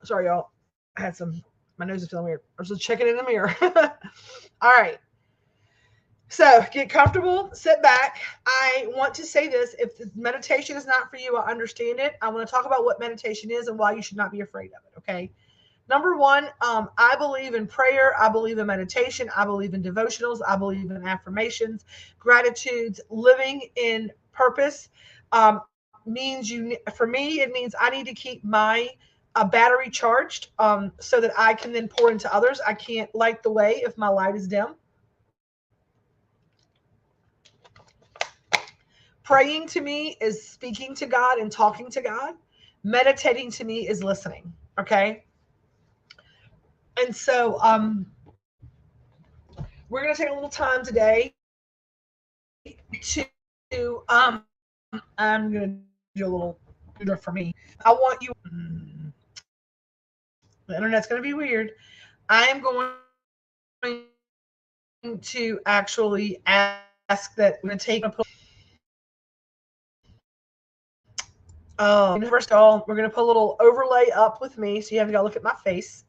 sorry y'all. I had some my nose is feeling weird. I was just checking in the mirror. All right. So get comfortable, sit back. I want to say this. If the meditation is not for you, I understand it. I want to talk about what meditation is and why you should not be afraid of it. Okay. Number one, I believe in prayer. I believe in meditation. I believe in devotionals. I believe in affirmations, gratitudes, living in purpose. Means for me, it means I need to keep my battery charged so that I can then pour into others. I can't light the way if my light is dim. Praying to me is speaking to God and talking to God. Meditating to me is listening. Okay. And so we're going to take a little time today to I'm going to do a little for me. I want you the internet's going to be weird. I am going to actually ask that we're going to take first of all, we're going to put a little overlay up with me so you have to go look at my face.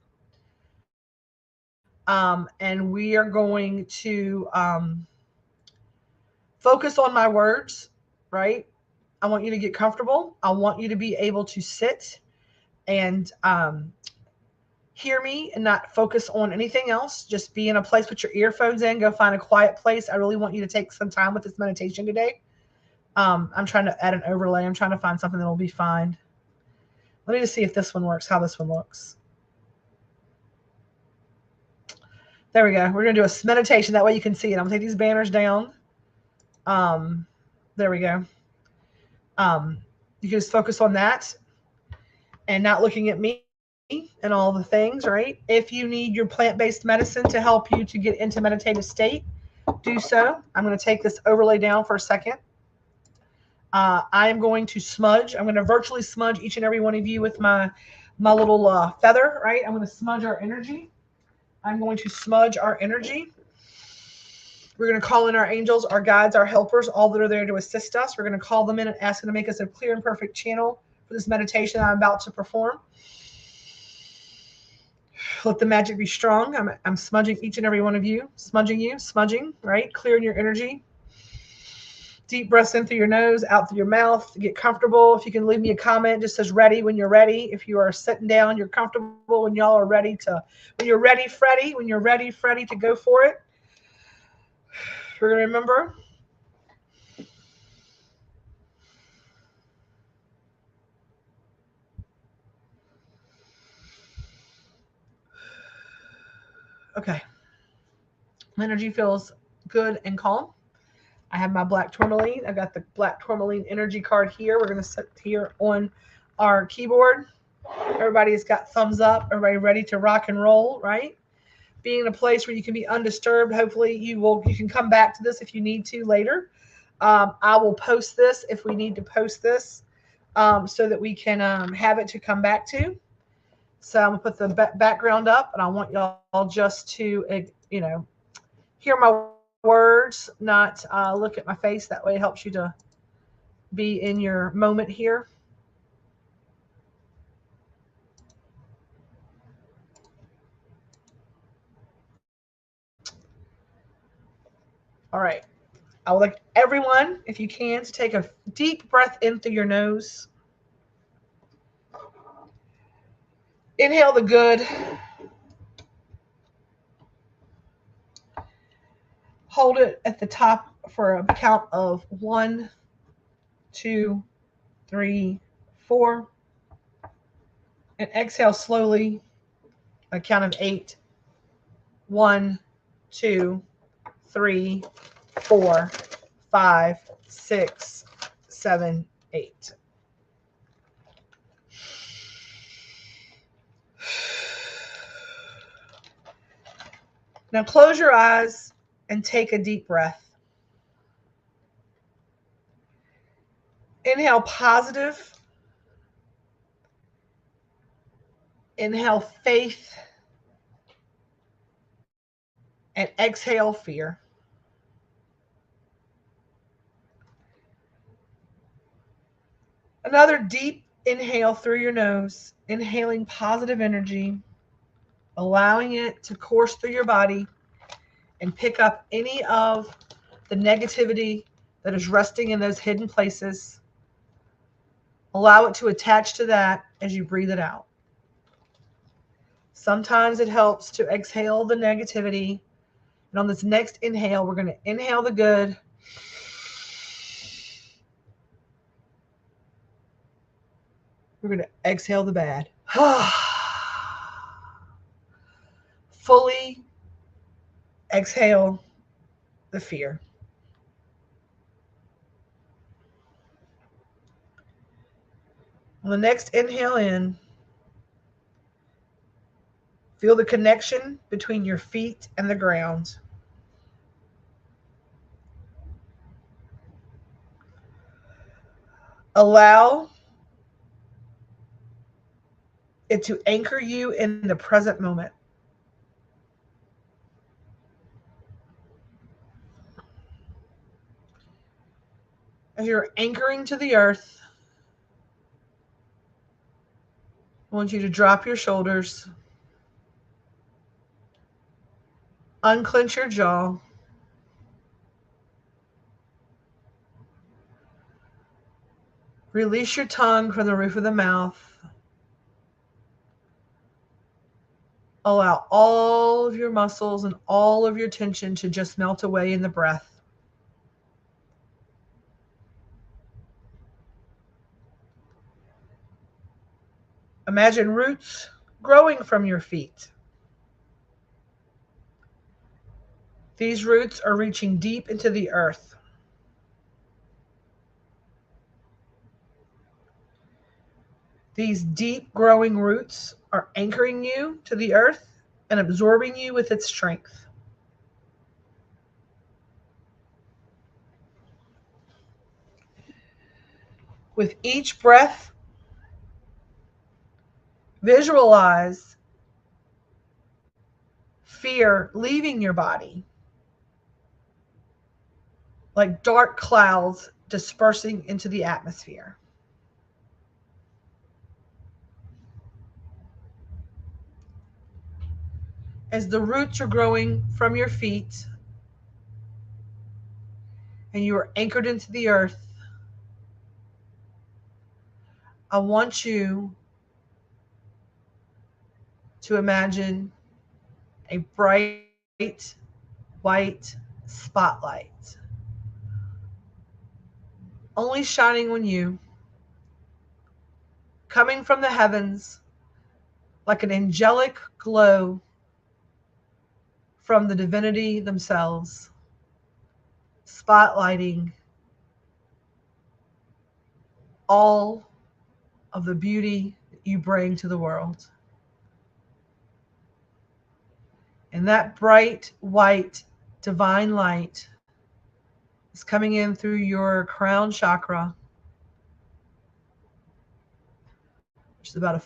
And we are going to focus on my words, right? I want you to get comfortable. I want you to be able to sit and hear me and not focus on anything else. Just be in a place, put your earphones in, go find a quiet place. I really want you to take some time with this meditation today. I'm trying to add an overlay. I'm trying to find something that will be fine. Let me just see if this one works, how this one looks. There we go. We're going to do a meditation. That way you can see it. I'm going to take these banners down. There we go. You can just focus on that and not looking at me and all the things, right? If you need your plant-based medicine to help you to get into meditative state, do so. I'm going to take this overlay down for a second. I am going to smudge. I'm going to virtually smudge each and every one of you with my little feather, right? I'm going to smudge our energy. I'm going to smudge our energy. We're going to call in our angels, our guides, our helpers, all that are there to assist us. We're going to call them in and ask them to make us a clear and perfect channel for this meditation I'm about to perform. Let the magic be strong. I'm smudging each and every one of you, smudging, right? Clearing your energy. Deep breaths in through your nose, out through your mouth. Get comfortable. If you can leave me a comment, just says ready when you're ready. If you are sitting down, you're comfortable when y'all are ready to, when you're ready, Freddie, when you're ready, Freddie, to go for it. We're going to remember. Okay. My energy feels good and calm. I have my black tourmaline. I've got the black tourmaline energy card here. We're going to sit here on our keyboard. Everybody's got thumbs up. Everybody ready to rock and roll, right? Being in a place where you can be undisturbed. Hopefully you can come back to this if you need to later. I will post this if we need to post this so that we can have it to come back to. So I'm going to put the background up, and I want y'all just to, hear my words, not look at my face. That way it helps you to be in your moment here. All right. I would like everyone, if you can, to take a deep breath in through your nose. Inhale the good. Hold it at the top for a count of 1, 2, 3, 4. And exhale slowly, a count of 8. 1, 2, 3, 4, 5, 6, 7, 8. Now close your eyes and take a deep breath. Inhale positive. Inhale faith. And exhale fear. Another deep inhale through your nose, inhaling positive energy, allowing it to course through your body and pick up any of the negativity that is resting in those hidden places. Allow it to attach to that as you breathe it out. Sometimes it helps to exhale the negativity. And on this next inhale, we're going to inhale the good. We're going to exhale the bad. Fully exhale the fear. On the next inhale in, feel the connection between your feet and the ground. Allow it to anchor you in the present moment. As you're anchoring to the earth, I want you to drop your shoulders, unclench your jaw, release your tongue from the roof of the mouth. Allow all of your muscles and all of your tension to just melt away in the breath. Imagine roots growing from your feet. These roots are reaching deep into the earth. These deep growing roots are anchoring you to the earth and absorbing you with its strength. With each breath, visualize fear leaving your body, like dark clouds dispersing into the atmosphere. As the roots are growing from your feet and you are anchored into the earth, I want you to imagine a bright white spotlight only shining on you, coming from the heavens like an angelic glow from the divinity themselves, spotlighting all of the beauty that you bring to the world. And that bright white divine light is coming in through your crown chakra, which is about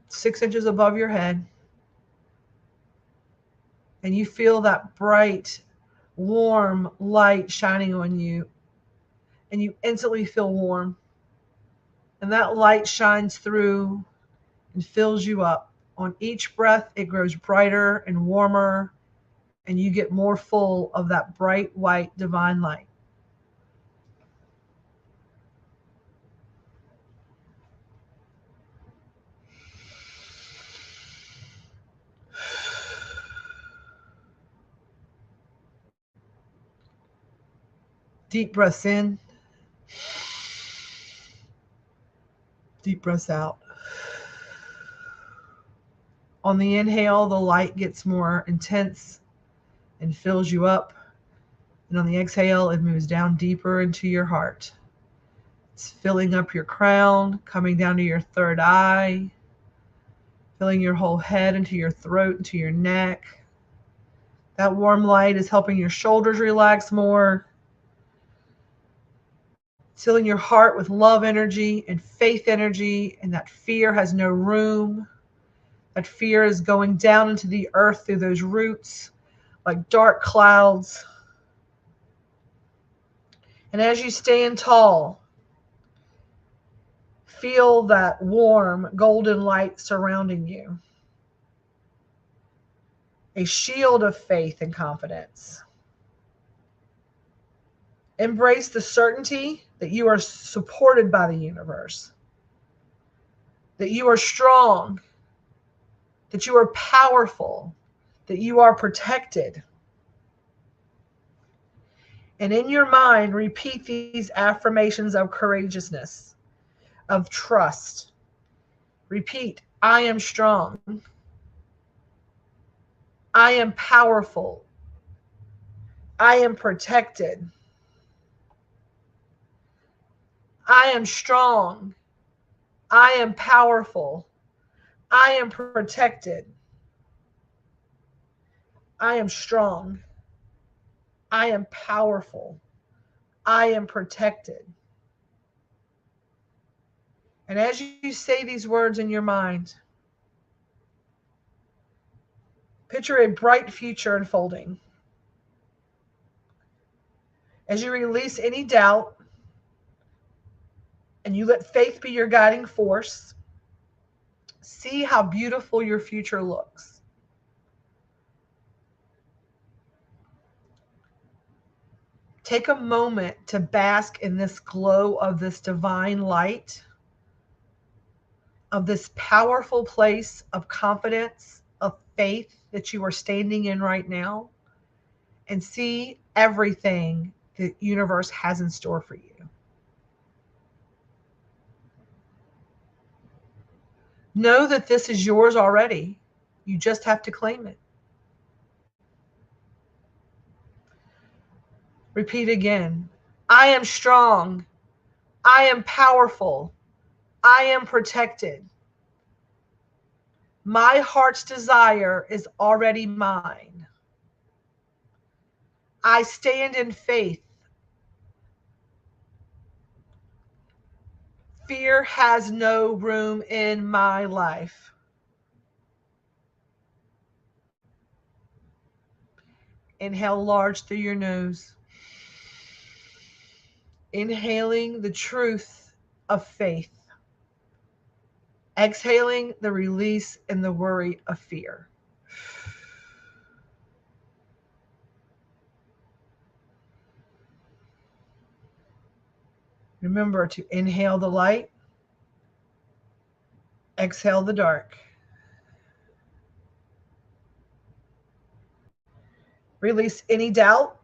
6 inches above your head. And you feel that bright, warm light shining on you. And you instantly feel warm. And that light shines through and fills you up. On each breath, it grows brighter and warmer. And you get more full of that bright, white, divine light. Deep breaths in. Deep breaths out. On the inhale, the light gets more intense and fills you up. And on the exhale, it moves down deeper into your heart. It's filling up your crown, coming down to your third eye, filling your whole head into your throat, into your neck. That warm light is helping your shoulders relax more. It's filling your heart with love energy and faith energy, and that fear has no room. That fear is going down into the earth through those roots like dark clouds. And as you stand tall, feel that warm golden light surrounding you. A shield of faith and confidence. Embrace the certainty that you are supported by the universe, that you are strong, that you are powerful, that you are protected. And in your mind, repeat these affirmations of courageousness, of trust. Repeat, I am strong. I am powerful. I am protected. I am strong. I am powerful. I am protected. I am strong. I am powerful. I am protected. And as you say these words in your mind, picture a bright future unfolding. As you release any doubt and you let faith be your guiding force, see how beautiful your future looks. Take a moment to bask in this glow of this divine light, of this powerful place of confidence, of faith that you are standing in right now, and see everything the universe has in store for you. Know that this is yours already. You just have to claim it. Repeat again. I am strong. I am powerful. I am protected. My heart's desire is already mine. I stand in faith. Fear has no room in my life. Inhale large through your nose. Inhaling the truth of faith. Exhaling the release and the worry of fear. Remember to inhale the light, exhale the dark. Release any doubt.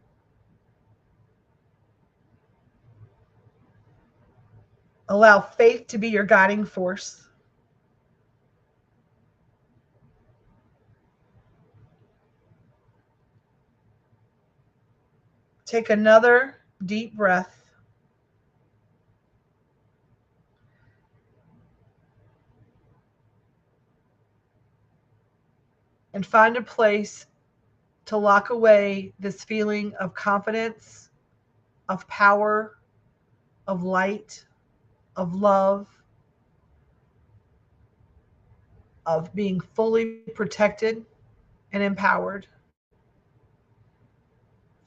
Allow faith to be your guiding force. Take another deep breath. And find a place to lock away this feeling of confidence, of power, of light, of love, of being fully protected and empowered.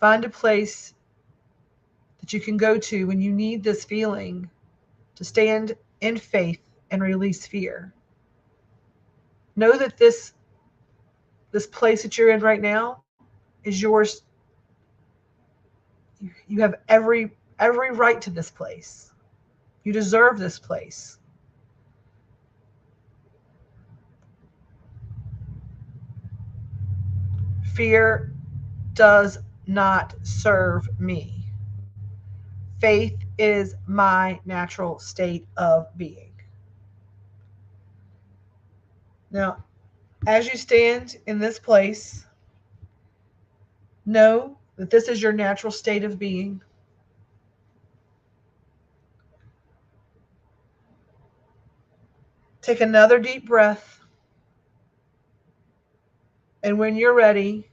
Find a place that you can go to when you need this feeling to stand in faith and release fear. Know that this place that you're in right now is yours. You have every right to this place. You deserve this place. Fear does not serve me. Faith is my natural state of being. Now, as you stand in this place, know that this is your natural state of being. Take another deep breath. And when you're ready,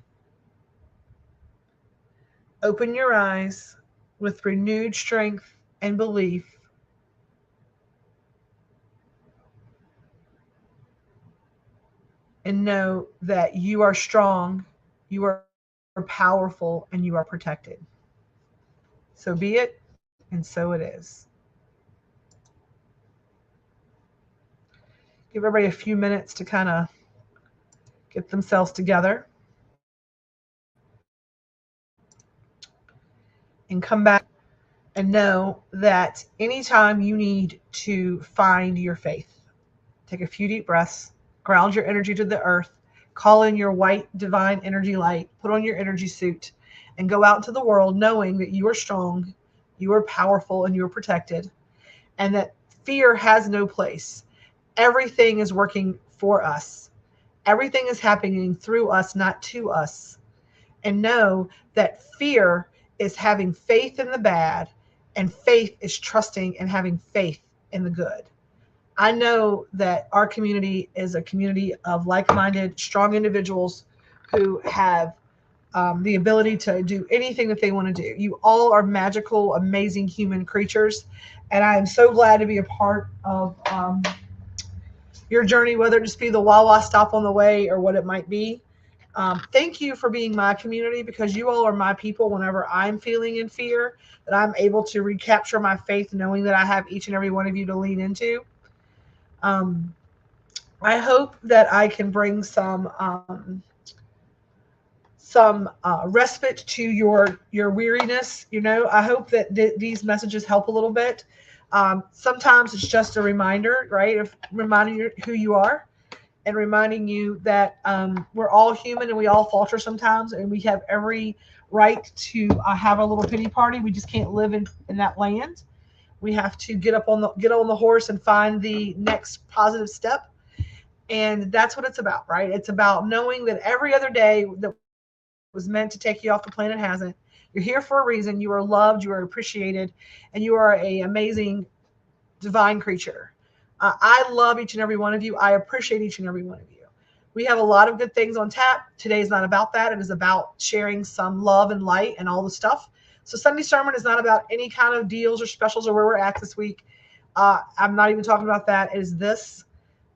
open your eyes with renewed strength and belief. And know that you are strong, you are powerful, and you are protected. So be it, and so it is. Give everybody a few minutes to kind of get themselves together and come back and know that anytime you need to find your faith, take a few deep breaths, ground your energy to the earth, call in your white divine energy light, put on your energy suit, and go out into the world knowing that you are strong, you are powerful, and you are protected, and that fear has no place. Everything is working for us. Everything is happening through us, not to us. And know that fear is having faith in the bad, and faith is trusting and having faith in the good. I know that our community is a community of like-minded, strong individuals who have the ability to do anything that they want to do. You all are magical, amazing human creatures, and I am so glad to be a part of your journey, whether it just be the Wawa stop on the way or what it might be. Thank you for being my community, because you all are my people whenever I'm feeling in fear, that I'm able to recapture my faith knowing that I have each and every one of you to lean into. Um, I hope that I can bring some respite to your weariness. You know, I hope that these messages help a little bit. Sometimes it's just a reminder, right, of reminding you who you are, and reminding you that we're all human and we all falter sometimes, and we have every right to have a little pity party. We just can't live in that land. We have to get on the horse and find the next positive step. And that's what it's about, right? It's about knowing that every other day that was meant to take you off the planet hasn't. You're here for a reason. You are loved, you are appreciated, and you are an amazing divine creature. I love each and every one of you. I appreciate each and every one of you. We have a lot of good things on tap. Today is not about that. It is about sharing some love and light and all the stuff. So Sunday sermon is not about any kind of deals or specials or where we're at this week. I'm not even talking about that. It is this.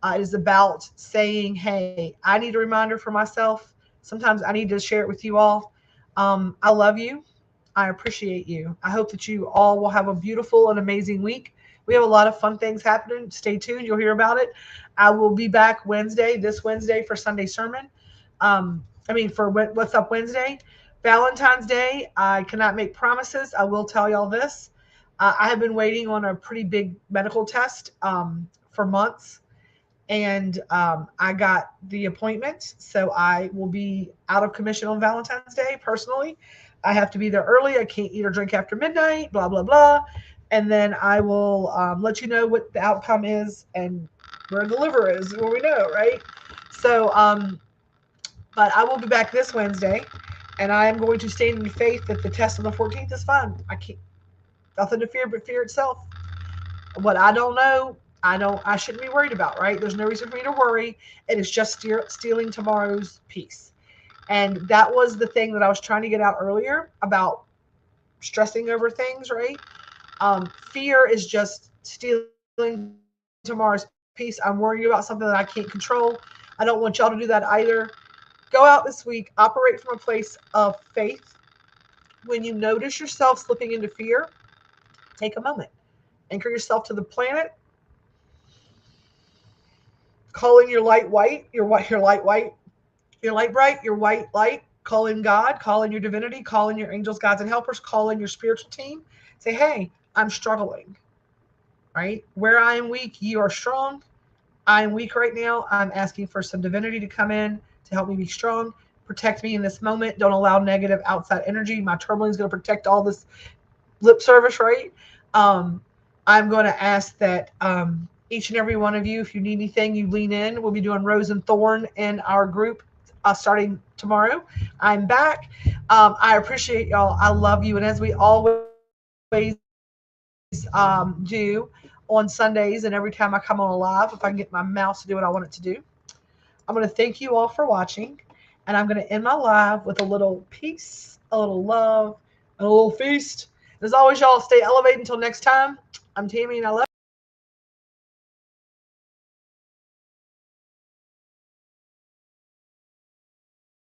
It is about saying, hey, I need a reminder for myself. Sometimes I need to share it with you all. I love you. I appreciate you. I hope that you all will have a beautiful and amazing week. We have a lot of fun things happening. Stay tuned. You'll hear about it. I will be back this Wednesday for Sunday sermon. For What's Up Wednesday. Valentine's Day, I cannot make promises. I will tell y'all this. I have been waiting on a pretty big medical test for months. And I got the appointment. So I will be out of commission on Valentine's Day personally. I have to be there early. I can't eat or drink after midnight, blah, blah, blah. And then I will let you know what the outcome is and where the liver is, where we know, right? So, but I will be back this Wednesday, and I am going to stand in faith that the test on the 14th is fine. I can't, nothing to fear but fear itself. What I don't know, I shouldn't be worried about, right? There's no reason for me to worry. It is just stealing tomorrow's peace. And that was the thing that I was trying to get out earlier about stressing over things, right? Fear is just stealing tomorrow's peace. I'm worried about something that I can't control. I don't want y'all to do that either. Go out this week, operate from a place of faith. When you notice yourself slipping into fear, take a moment. Anchor yourself to the planet. Call in your light white, your light white, your light bright, your white light. Call in God, call in your divinity, call in your angels, gods, and helpers, call in your spiritual team. Say, hey, I'm struggling, right? Where I am weak, you are strong. I am weak right now. I'm asking for some divinity to come in to help me be strong. Protect me in this moment. Don't allow negative outside energy. My tourmaline is going to protect all this lip service, right? I'm going to ask that each and every one of you, if you need anything, you lean in. We'll be doing Rose and Thorn in our group starting tomorrow. I'm back. I appreciate y'all. I love you. And as we always do on Sundays and every time I come on a live, if I can get my mouse to do what I want it to do, I'm going to thank you all for watching. And I'm going to end my live with a little peace, a little love, and a little feast. As always, y'all, stay elevated until next time. I'm Tammy, and I love you.